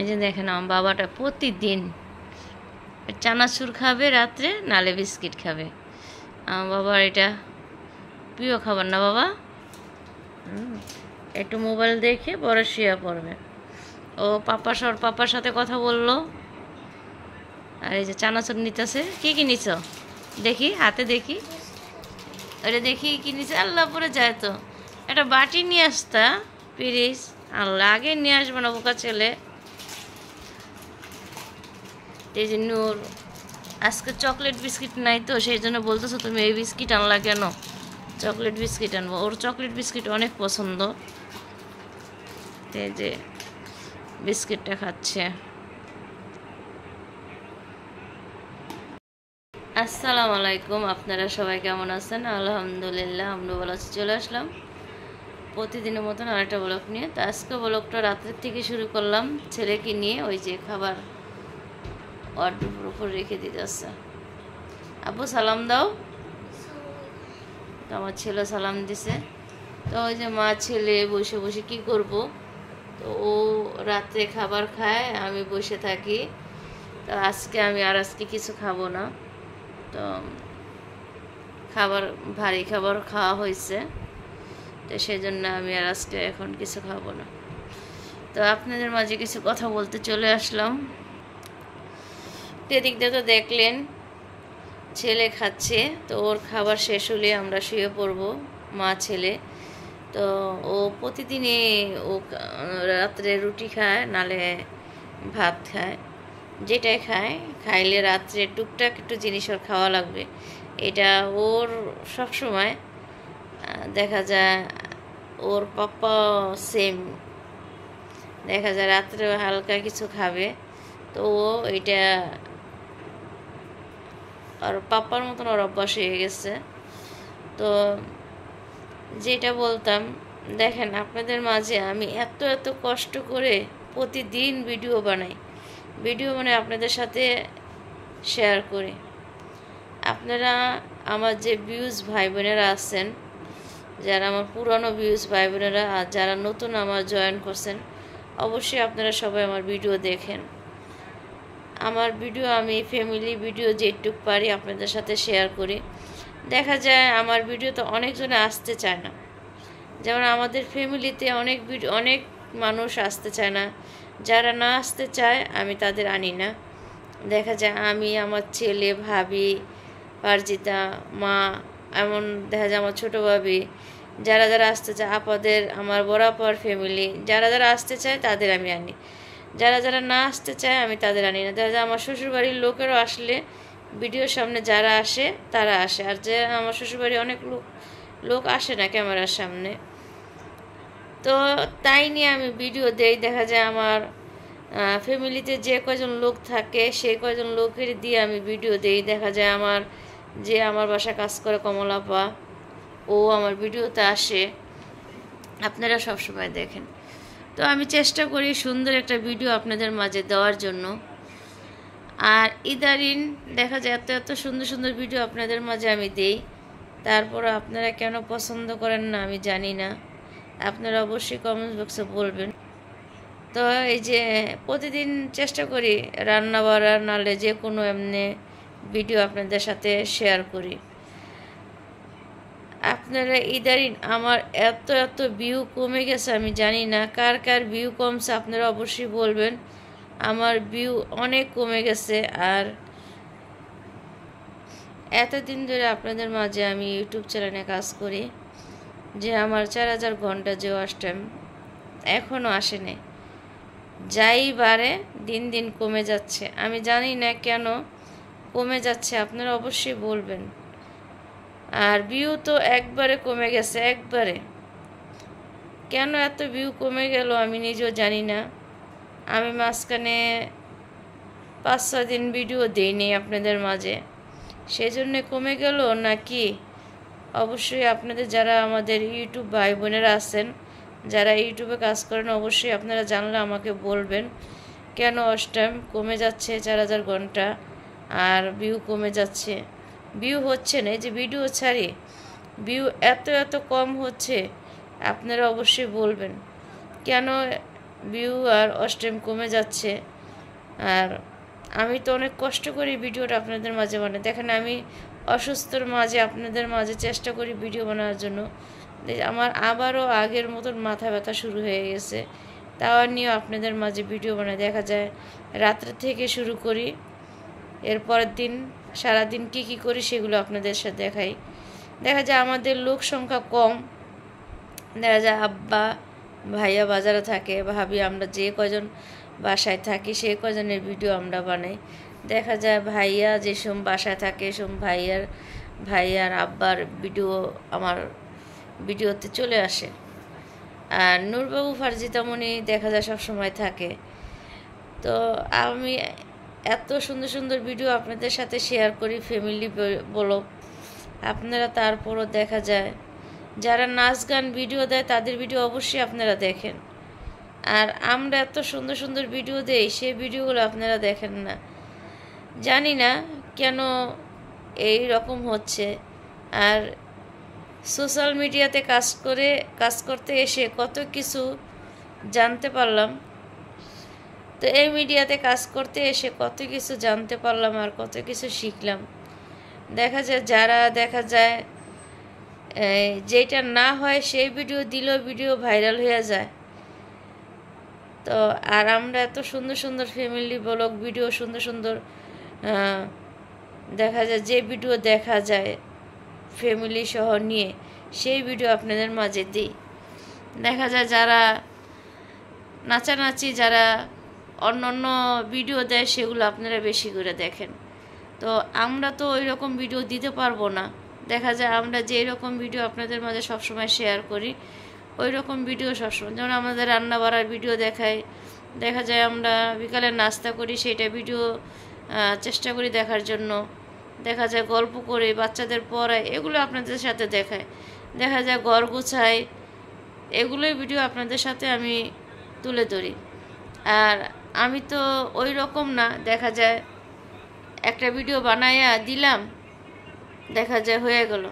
এই যে দেখেন আমার বাবাটা প্রতিদিন চানাচুর খাবে রাত্রে, নালে বিস্কিট খাবে। আমার বাবার এটা প্রিয় খাবার না বাবা। একটু মোবাইল দেখে পরে শুয়ে পড়বে। ও পাপার সাথে কথা বললো। আর এই যে চানাচুর নিতেছে। কি নিছ দেখি, হাতে দেখি, ওটা দেখি কি নিছে। আল্লাহ পরে যায় তো একটা বাটি নিয়ে আসতা প্লিজ। আল্লাহ আগে নিয়ে আসবো না বোকা ছেলে। এই যে নূর আজকে চকলেট বিস্কিট নাই তো সেই জন্য বলতেছো তুমি এই বিস্কিট আনলা কেন। চকলেট বিস্কিট আনবো, ওর চকলেট বিস্কিট অনেক পছন্দ। এই যে বিস্কিটটা খাচ্ছে। আসসালামু আলাইকুম, আপনারা সবাই কেমন আছেন? আলহামদুলিল্লাহ আমরা ভালো আছি। চলে আসলাম প্রতিদিনের মতন আরেকটা ব্লগ নিয়ে। তো আজকে ব্লগটা রাতের থেকে শুরু করলাম ছেলেকে নিয়ে। ওই যে খাবার ওয়ার্ডরোবের উপর রেখে দিতে আসছে। আব্বু সালাম দাও। তো আমার ছেলে সালাম দিছে। তো ওই যে মা ছেলে বসে বসে কি করব, তো ও রাত্রে খাবার খায়, আমি বসে থাকি। তো আজকে কিছু খাবো না। তো ভারী খাবার খাওয়া হয়েছে, তো সেই জন্য আমি আর আজকে এখন কিছু খাবো না। তো আপনাদের মাঝে কিছু কথা বলতে চলে আসলাম। এদিক দিয়ে তো দেখলেন ছেলে খাচ্ছে, তো ওর খাবার শেষ হলে আমরা শুয়ে পড়বো মা ছেলে। তো ও প্রতিদিনই ও রাত্রে রুটি খায়, নালে ভাত খায়, যেটাই খাইলে রাত্রে টুকটাক একটু জিনিস ওর খাওয়া লাগবে। এটা ওর সব সময় দেখা যায়। ওর পাপ্পা সেম, দেখা যায় রাত্রে হালকা কিছু খাবে। তো ও এটা আর পাপ্পার মতন ওর অভ্যাস হয়ে গেছে। তো যেটা বলতাম, দেখেন আপনাদের মাঝে আমি এত কষ্ট করে প্রতিদিন ভিডিও বানাই, আপনাদের সাথে শেয়ার করি। আপনারা আমার যে ভিউজ ভাই বোনেরা আছেন, যারা আমার পুরনো ভিউজ ভাই বোনেরা, আর যারা নতুন আমার জয়েন করছেন, অবশ্যই আপনারা সবাই আমার ভিডিও দেখেন। আমার ভিডিও আমি ফ্যামিলি ভিডিও যেটুক পারি আপনাদের সাথে শেয়ার করি। দেখা যায় আমার ভিডিওতে অনেকজনে আসতে চায় না, যেমন আমাদের ফ্যামিলিতে অনেক মানুষ আসতে চায় না। যারা না আসতে চায় আমি তাদের আনি না। দেখা যায় আমি, আমার ছেলে, ভাবি, পারজিতা, মা, এমন দেখা যায় আমার ছোটো ভাবি, যারা আসতে চায়, আপাদের, আমার বরাবর ফ্যামিলি, যারা আসতে চায় তাদের আমি আনি। যারা না আসতে চায় আমি তাদের আনি না। দেখা যায় আমার শ্বশুরবাড়ির লোকেরও আসলে ভিডিওর সামনে যারা আসে তারা আসে, আর যে আমার শ্বশুরবাড়ি অনেক লোক আসে না ক্যামেরার সামনে। তো তাই নিয়ে আমি ভিডিও দেই। দেখা যায় আমার ফ্যামিলিতে যে কয়জন লোক থাকে সেই কয়জন লোকের দিয়ে আমি ভিডিও দেই। দেখা যায় আমার বাসা কাজ করে কমলাপা, ও আমার ভিডিওতে আসে, আপনারা সবসময় দেখেন। তো আমি চেষ্টা করি সুন্দর একটা ভিডিও আপনাদের মাঝে দেওয়ার জন্য। আর ইদারিন দেখা যায় এত সুন্দর ভিডিও আপনাদের মাঝে আমি দেই, তারপর আপনারা কেন পছন্দ করেন না আমি জানি না। আপনারা অবশ্যই কমেন্ট বক্সে বলবেন। তো এই যে প্রতিদিন চেষ্টা করি রান্না বাড়ার, নাহলে যে কোনো এমনি ভিডিও আপনাদের সাথে শেয়ার করি। আপনারা ইদারিন আমার এত ভিউ কমে গেছে, আমি জানি না কার ভিউ কমছে, আপনারা অবশ্যই বলবেন। আমার ভিউ অনেক কমে গেছে। আর এতদিন ধরে আপনাদের মাঝে আমি ইউটিউব চ্যানেলে কাজ করি, যে আমার 4000 ঘন্টা যে ওয়াচ টাইম এখনও আসেনি। যাই বাড়ে দিন কমে যাচ্ছে, আমি জানি না কেন কমে যাচ্ছে, আপনারা অবশ্যই বলবেন। আর ভিউ তো একবারে কমে গেছে, একবারে। কেন এত ভিউ কমে গেল আমি নিজেও জানি না। আমি মাঝখানে 5-6 দিন ভিডিও দিইনি আপনাদের মাঝে, সেজন্য কমে গেল নাকি? অবশ্যই আপনাদের যারা আমাদের ইউটিউব ভাই বোনেরা আছেন, যারা ইউটিউবে কাজ করেন, অবশ্যই আপনারা জানলে আমাকে বলবেন কেন ওয়াচ টাইম কমে যাচ্ছে 4000 ঘন্টা আর ভিউ কমে যাচ্ছে। ভিউ হচ্ছে না, এই যে ভিডিও ছাড়ি ভিউ এত কম হচ্ছে, আপনারা অবশ্যই বলবেন কেন ভিউ আর অস্টেম কমে যাচ্ছে। আর আমি তো অনেক কষ্ট করি ভিডিওটা আপনাদের মাঝে বানাই। দেখেন আমি অসুস্থর মাঝে আপনাদের মাঝে চেষ্টা করি ভিডিও বানানোর জন্য। আমার আবারও আগের মতন মাথা ব্যথা শুরু হয়ে গেছে, তাও নিয়েও আপনাদের মাঝে ভিডিও বানাই। দেখা যায় রাত্রে থেকে শুরু করি, এরপরের দিন সারাদিন কী করি সেগুলো আপনাদের সাথে দেখাই। দেখা যায় আমাদের লোক সংখ্যা কম, দেখা যায় আব্বা ভাইয়া বাজারে থাকে, ভাবি আমরা যে কজন বাসায় থাকি সেই কজনের ভিডিও আমরা বানাই। দেখা যায় ভাইয়া যেসব বাসায় থাকে সব ভাইয়ার আব্বার ভিডিও আমার ভিডিওতে চলে আসে। আর নূরবাবু ফারজিতামণি দেখা যায় সব সময় থাকে। তো আমি এত সুন্দর সুন্দর ভিডিও আপনাদের সাথে শেয়ার করি, ফ্যামিলি ব্লগ। আপনারা তারপরও দেখা যায় যারা নাচ গান ভিডিও দেয় তাদের ভিডিও অবশ্যই আপনারা দেখেন, আর আমরা এত সুন্দর সুন্দর ভিডিও দেই সেই ভিডিওগুলো আপনারা দেখেন না। জানি না কেন এই রকম হচ্ছে। আর সোশ্যাল মিডিয়াতে কাজ করতে এসে কত কিছু জানতে পারলাম। তো এই মিডিয়াতে কাজ করতে এসে কত কিছু জানতে পারলাম আর কত কিছু শিখলাম। দেখা যায় যেটা না হয় সেই ভিডিও দিলেও ভিডিও ভাইরাল হয়ে যায়। তো আর আমরা এত সুন্দর সুন্দর ফ্যামিলি ব্লগ ভিডিও সুন্দর সুন্দর দেখা যায়, যে ভিডিও দেখা যায় ফ্যামিলি সহ নিয়ে সেই ভিডিও আপনাদের মাঝে দিই। দেখা যায় যারা নাচানাচি যারা অন্য অন্য ভিডিও দেয় সেগুলো আপনারা বেশি করে দেখেন। তো আমরা তো ওই রকম ভিডিও দিতে পারবো না। দেখা যায় আমরা যেই রকম ভিডিও আপনাদের মাঝে সবসময় শেয়ার করি ওই রকম ভিডিও সবসময়, যেমন আমাদের রান্না বাড়ার ভিডিও দেখাই, দেখা যায় আমরা বিকালে নাস্তা করি সেইটা ভিডিও চেষ্টা করি দেখার জন্য। দেখা যায় গল্প করে বাচ্চাদের পড়ায়, এগুলো আপনাদের সাথে দেখায়। দেখা যায় ঘর গোছায়, এগুলোই ভিডিও আপনাদের সাথে আমি তুলে ধরি। আর আমি তো ওই রকম না, দেখা যায় একটা ভিডিও বানাইয়া দিলাম, দেখা যায় হয়ে গেল।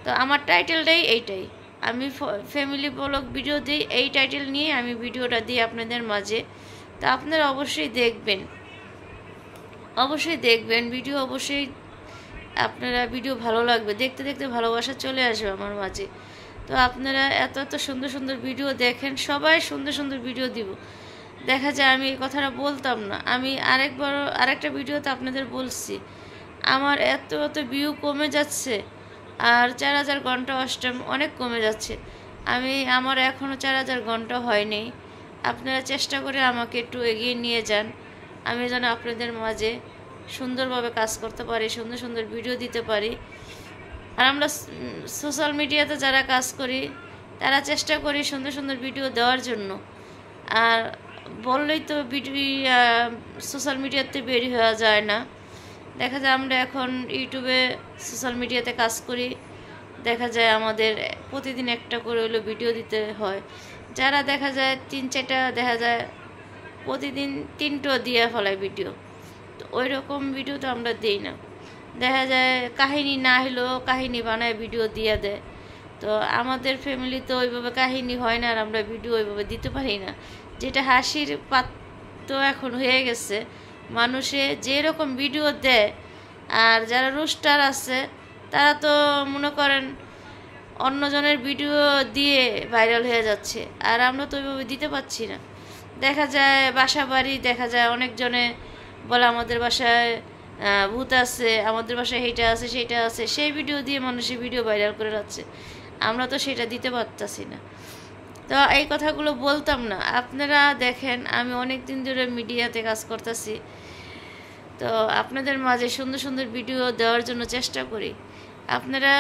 তো আমার টাইটেলটাই এইটাই, আমি ফ্যামিলি ব্লগ ভিডিও দিই, এই টাইটেল নিয়ে আমি ভিডিওটা দিই আপনাদের মাঝে। তো আপনারা অবশ্যই দেখবেন ভিডিও, অবশ্যই আপনারা ভিডিও ভালো লাগবে, দেখতে দেখতে ভালোবাসা চলে আসবে আমার মাঝে। তো আপনারা এত এত সুন্দর সুন্দর ভিডিও দেখেন, সবাই সুন্দর সুন্দর ভিডিও দিব। দেখা যায় আমি এই কথাটা বলতাম না, আমি আরেকটা ভিডিওতে আপনাদের বলছি আমার এত ভিউ কমে যাচ্ছে, আর 4000 ঘন্টা অষ্টম অনেক কমে যাচ্ছে। আমার এখনও 4000 ঘন্টা হয়নি। আপনারা চেষ্টা করে আমাকে একটু এগিয়ে নিয়ে যান, আমি যেন আপনাদের মাঝে সুন্দরভাবে কাজ করতে পারি, সুন্দর সুন্দর ভিডিও দিতে পারি। আর আমরা সোশ্যাল মিডিয়াতে যারা কাজ করি তারা চেষ্টা করি সুন্দর সুন্দর ভিডিও দেওয়ার জন্য। আর বললেই তো ভিডিও সোশ্যাল মিডিয়াতে বের হওয়া যায় না। দেখা যায় আমরা এখন ইউটিউবে সোশ্যাল মিডিয়াতে কাজ করি, দেখা যায় আমাদের প্রতিদিন একটা করে হলো ভিডিও দিতে হয়। যারা দেখা যায় 3-4টা, দেখা যায় প্রতিদিন 3টো দিয়ে ফেলায় ভিডিও, তো ওই রকম ভিডিও তো আমরা দিই না। দেখা যায় কাহিনী না হলেও কাহিনী বানায় ভিডিও দিয়ে দেয়। তো আমাদের ফ্যামিলি তো ওইভাবে কাহিনী হয় না, আর আমরা ভিডিও ওইভাবে দিতে পারি না। যেটা হাসির পাত্র এখন হয়ে গেছে, মানুষে যেরকম ভিডিও দেয়, আর যারা রোস্টার আছে তারা তো মনে করেন অন্যজনের ভিডিও দিয়ে ভাইরাল হয়ে যাচ্ছে, আর আমরা তো ওইভাবে দিতে পারছি না। দেখা যায় বাসা বাড়ি, দেখা যায় অনেকজনে বলে আমাদের বাসায় ভূত আছে, আমাদের বাসায় এইটা আছে সেইটা আছে, সেই ভিডিও দিয়ে মানুষের ভিডিও ভাইরাল করে যাচ্ছে, আমরা তো সেটা দিতে পারতাছি না। তো এই কথাগুলো বলতাম না। আপনারা দেখেন আমি অনেক দিন ধরে মিডিয়াতে কাজ করতেছি, তো আপনাদের মাঝে সুন্দর সুন্দর ভিডিও দেওয়ার জন্য চেষ্টা করি। আপনারা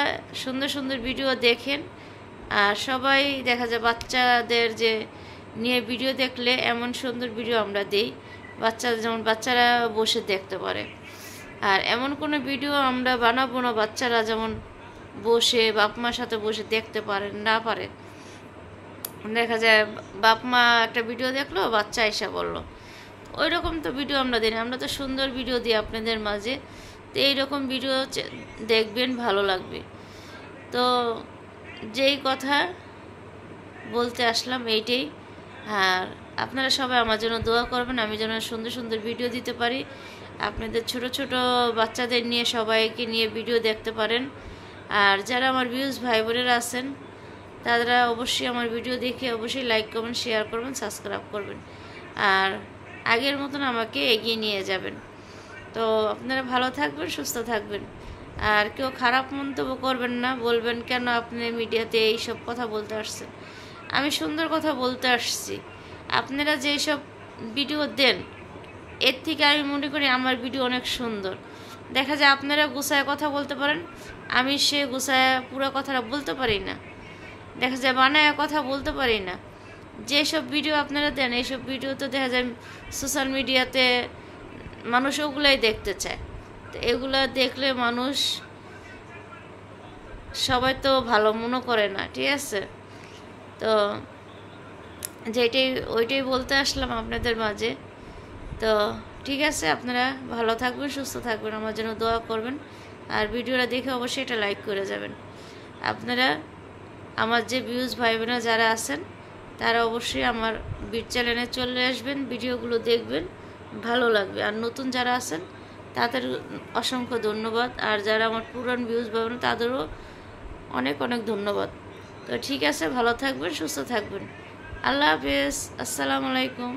সুন্দর সুন্দর ভিডিও দেখেন। আর সবাই দেখা যায় বাচ্চাদের যে নিয়ে ভিডিও দেখলে এমন সুন্দর ভিডিও আমরা দিই, যেমন বাচ্চারা বসে দেখতে পারে। আর এমন কোনো ভিডিও আমরা বানাবো না বাচ্চারা যেমন বসে বাপ মার সাথে বসে দেখতে না পারে। দেখা যায় বাপ মা একটা ভিডিও দেখলো, বাচ্চা এসে বললো, ওই রকম তো ভিডিও আমরা দিই না। আমরা তো সুন্দর ভিডিও দিই আপনাদের মাঝে। তো এইরকম ভিডিও দেখবেন, ভালো লাগবে। তো যেই কথা বলতে আসলাম এইটাই। আর আপনারা সবাই আমার জন্য দোয়া করবেন, আমি যেন সুন্দর সুন্দর ভিডিও দিতে পারি, আপনাদের ছোট ছোট বাচ্চাদের নিয়ে সবাইকে নিয়ে ভিডিও দেখতে পারেন। আর যারা আমার ভিউজ ভাই বোনেরা আছেন তারা অবশ্যই আমার ভিডিও দেখে অবশ্যই লাইক করবেন, শেয়ার করবেন, সাবস্ক্রাইব করবেন, আর আগের মতন আমাকে এগিয়ে নিয়ে যাবেন। তো আপনারা ভালো থাকবেন, সুস্থ থাকবেন, আর কেউ খারাপ মন্তব্য করবেন না, বলবেন কেন আপনি মিডিয়াতে এইসব কথা বলতে আসছেন। আমি সুন্দর কথা বলতে আসছি। আপনারা যেসব ভিডিও দেন এর থেকে আমি মনে করি আমার ভিডিও অনেক সুন্দর। দেখা যায় আপনারা গুছায় কথা বলতে পারেন, আমি সে গুছায় পুরো কথাটা বলতে পারি না, দেখা যায় বানায় কথা বলতে পারি না। যেসব ভিডিও আপনারা দেন এইসব ভিডিও তো দেখা যায় সোশ্যাল মিডিয়াতে মানুষ ওগুলাই দেখতে চায়। তো এগুলা দেখলে মানুষ সবাই তো ভালো মনে করে না, ঠিক আছে? তো ওইটাই বলতে আসলাম আপনাদের মাঝে। তো ঠিক আছে, আপনারা ভালো থাকবেন, সুস্থ থাকবেন, আমার জন্য দোয়া করবেন, আর ভিডিওটা দেখে অবশ্যই এটা লাইক করে যাবেন। আপনারা আমার যে ভিউজ ভাই বোনেরা যারা আছেন তারা অবশ্যই আমার চ্যানেলে চলে আসবেন, ভিডিওগুলো দেখবেন, ভালো লাগবে। আর নতুন যারা আছেন তাদের অসংখ্য ধন্যবাদ, আর যারা আমার পুরান ভিউজ ভাই বোন তাদেরও অনেক অনেক ধন্যবাদ। তো ঠিক আছে, ভালো থাকবেন, সুস্থ থাকবেন, আল্লাহ হাফেজ, আসসালামু আলাইকুম।